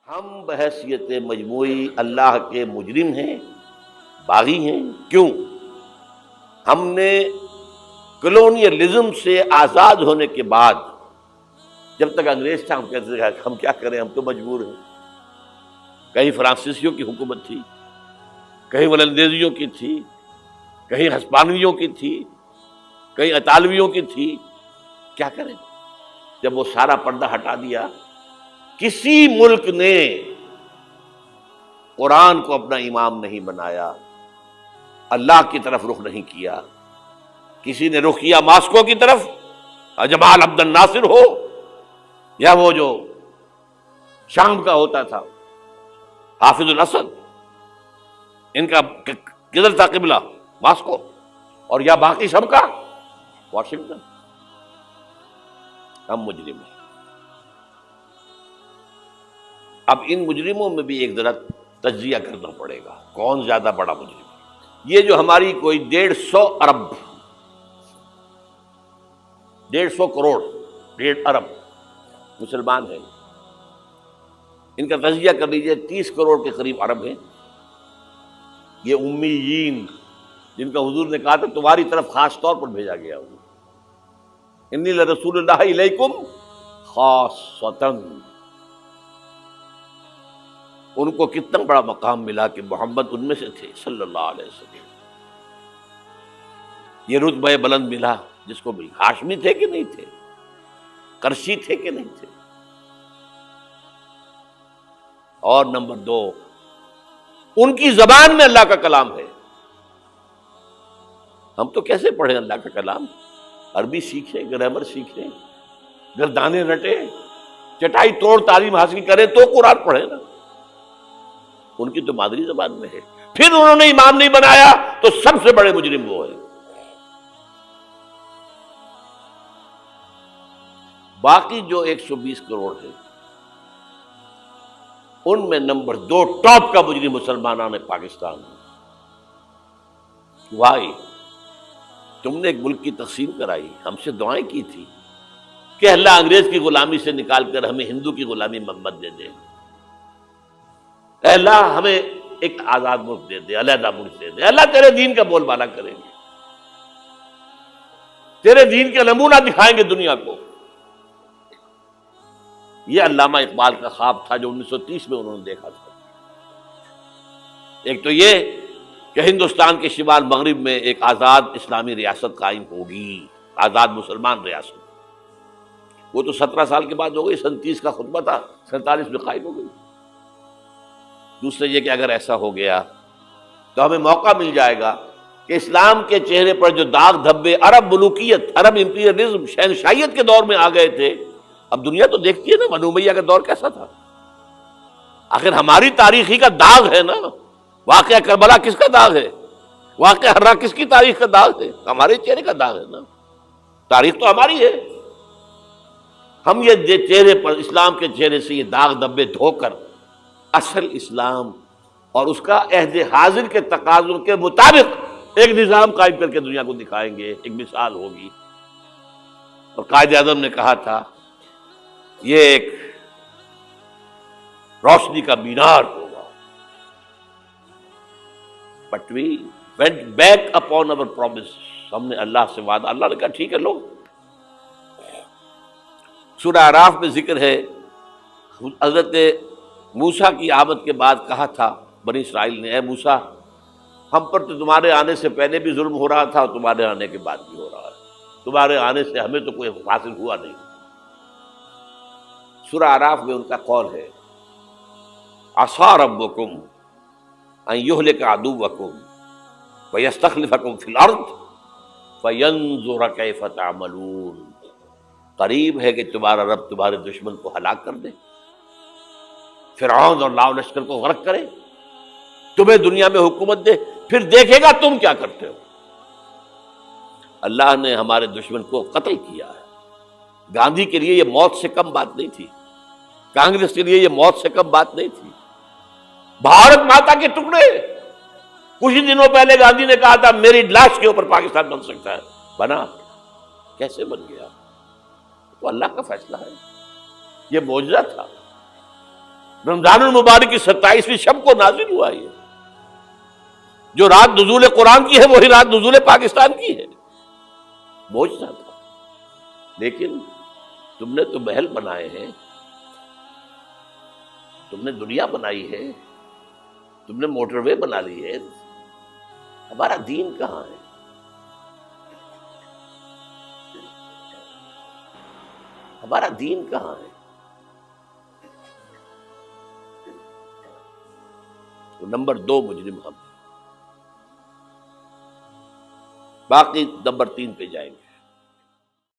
ہم بحیثیت مجموعی اللہ کے مجرم ہیں، باغی ہیں۔ کیوں؟ ہم نے کلونیلزم سے آزاد ہونے کے بعد، جب تک انگریز تھا، ہم کہتے تھے ہم کیا کریں، ہم تو مجبور ہیں۔ کہیں فرانسیسیوں کی حکومت تھی، کہیں ولندیزیوں کی تھی، کہیں ہسپانویوں کی تھی، کہیں اطالویوں کی تھی، کیا کریں؟ جب وہ سارا پردہ ہٹا دیا، کسی ملک نے قرآن کو اپنا امام نہیں بنایا، اللہ کی طرف رخ نہیں کیا۔ کسی نے رخ کیا ماسکو کی طرف، جمال عبد الناصر ہو یا وہ جو شام کا ہوتا تھا حافظ الاسد، ان کا کدھر تھا قبلہ؟ ماسکو، اور یا باقی سب کا واشنگٹن۔ ہم مجرم ہیں۔ اب ان مجرموں میں بھی ایک ذرا تجزیہ کرنا پڑے گا، کون زیادہ بڑا مجرم ہے۔ یہ جو ہماری کوئی 150 ارب 150 کروڑ 1.5 ارب مسلمان ہیں، ان کا تجزیہ کر لیجئے، 30 کروڑ کے قریب عرب ہیں۔ یہ امیین جن کا حضور نے کہا تھا تمہاری طرف خاص طور پر بھیجا گیا ہوں، انی لرسول اللہ الیکم خاصۃً۔ ان کو کتنا بڑا مقام ملا کہ محمد ان میں سے تھے صلی اللہ علیہ وسلم۔ یہ رتبہ بلند ملا جس کو ملا۔ ہاشمی تھے کہ نہیں تھے؟ قرشی تھے کہ نہیں تھے؟ اور نمبر 2، ان کی زبان میں اللہ کا کلام ہے۔ ہم تو کیسے پڑھیں اللہ کا کلام؟ عربی سیکھیں، گرامر سیکھیں، گردانے رٹیں، چٹائی توڑ تعلیم حاصل کریں تو قرآن پڑھیں نا۔ ان کی تو مادری زبان میں ہے۔ پھر انہوں نے امام نہیں بنایا تو سب سے بڑے مجرم وہ ہیں۔ باقی جو 120 کروڑ ہیں، ان میں نمبر 2 ٹاپ کا مجرم مسلمانان پاکستان ہے۔ وائی؟ تم نے ایک ملک کی تقسیم کرائی، ہم سے دعائیں کی تھی کہ اللہ انگریز کی غلامی سے نکال کر ہمیں ہندو کی غلامی محمد دے دے، اے اللہ ہمیں ایک آزاد ملک دے دے، علیحدہ ملک دے دے۔ اللہ تیرے دین کا بول بالا کریں گے، تیرے دین کا نمونہ دکھائیں گے دنیا کو۔ یہ علامہ اقبال کا خواب تھا جو 1930 میں انہوں نے دیکھا تھا۔ ایک تو یہ کہ ہندوستان کے شمال مغرب میں ایک آزاد اسلامی ریاست قائم ہوگی، آزاد مسلمان ریاست۔ وہ تو 17 سال کے بعد ہو گئی، 37 کا خطبہ تھا، 47 میں قائم ہو گئی۔ دوسرے یہ کہ اگر ایسا ہو گیا تو ہمیں موقع مل جائے گا کہ اسلام کے چہرے پر جو داغ دھبے عرب ملوکیت، عرب امپیریلزم، شہنشاہیت کے دور میں آ گئے تھے، اب دنیا تو دیکھتی ہے نا بنو امیہ کا دور کیسا تھا۔ آخر ہماری تاریخی کا داغ ہے نا۔ واقعہ کربلا کس کا داغ ہے؟ واقعہ ہرا کس کی تاریخ کا داغ ہے؟ ہمارے چہرے کا داغ ہے نا۔ تاریخ تو ہماری ہے۔ ہم یہ چہرے پر، اسلام کے چہرے سے یہ داغ دھبے دھو کر اصل اسلام اور اس کا عہد حاضر کے تقاضوں کے مطابق ایک نظام قائم کر کے دنیا کو دکھائیں گے، ایک مثال ہوگی۔ اور قائد اعظم نے کہا تھا یہ ایک روشنی کا مینار ہوگا۔ But we went back upon our promise۔ ہم نے اللہ سے وعدہ، اللہ نے کہا ٹھیک ہے لو۔ سورہ اعراف میں ذکر ہے حضرت موسیٰ کی آمد کے بعد کہا تھا بنی اسرائیل نے، اے موسیٰ ہم پر تو تمہارے آنے سے پہلے بھی ظلم ہو رہا تھا اور تمہارے آنے کے بعد بھی ہو رہا ہے، تمہارے آنے سے ہمیں تو کوئی حاصل ہوا نہیں۔ سورہ اعراف میں ان کا قول ہے عصیٰ ربکم ان یہلک عدوکم ویستخلفکم فی الارض فینظر کیف تعملون۔ قریب ہے کہ تمہارا رب تمہارے دشمن کو ہلاک کر دے، فرعون اور لاؤ لشکر کو غرق کرے، تمہیں دنیا میں حکومت دے، پھر دیکھے گا تم کیا کرتے ہو۔ اللہ نے ہمارے دشمن کو قتل کیا ہے۔ گاندھی کے لیے یہ موت سے کم بات نہیں تھی، کانگریس کے لیے یہ موت سے کم بات نہیں تھی۔ بھارت ماتا کے ٹکڑے، کچھ ہی دنوں پہلے گاندھی نے کہا تھا میری لاش کے اوپر پاکستان بن سکتا ہے، بنا؟ کیسے بن گیا؟ تو اللہ کا فیصلہ ہے، یہ معجزہ تھا۔ رمضان المبارک کی 27ویں شب کو نازل ہوا یہ. جو رات نزول قرآن کی ہے وہی رات نزول پاکستان کی ہے. معجزہ تھا. لیکن تم نے تو محل بنائے ہیں، تم نے دنیا بنائی ہے، تم نے موٹر وے بنا لی ہے، ہمارا دین کہاں ہے؟ ہمارا دین کہاں ہے؟ تو نمبر 2 مجرم ہم، باقی نمبر 3 پہ جائیں گے.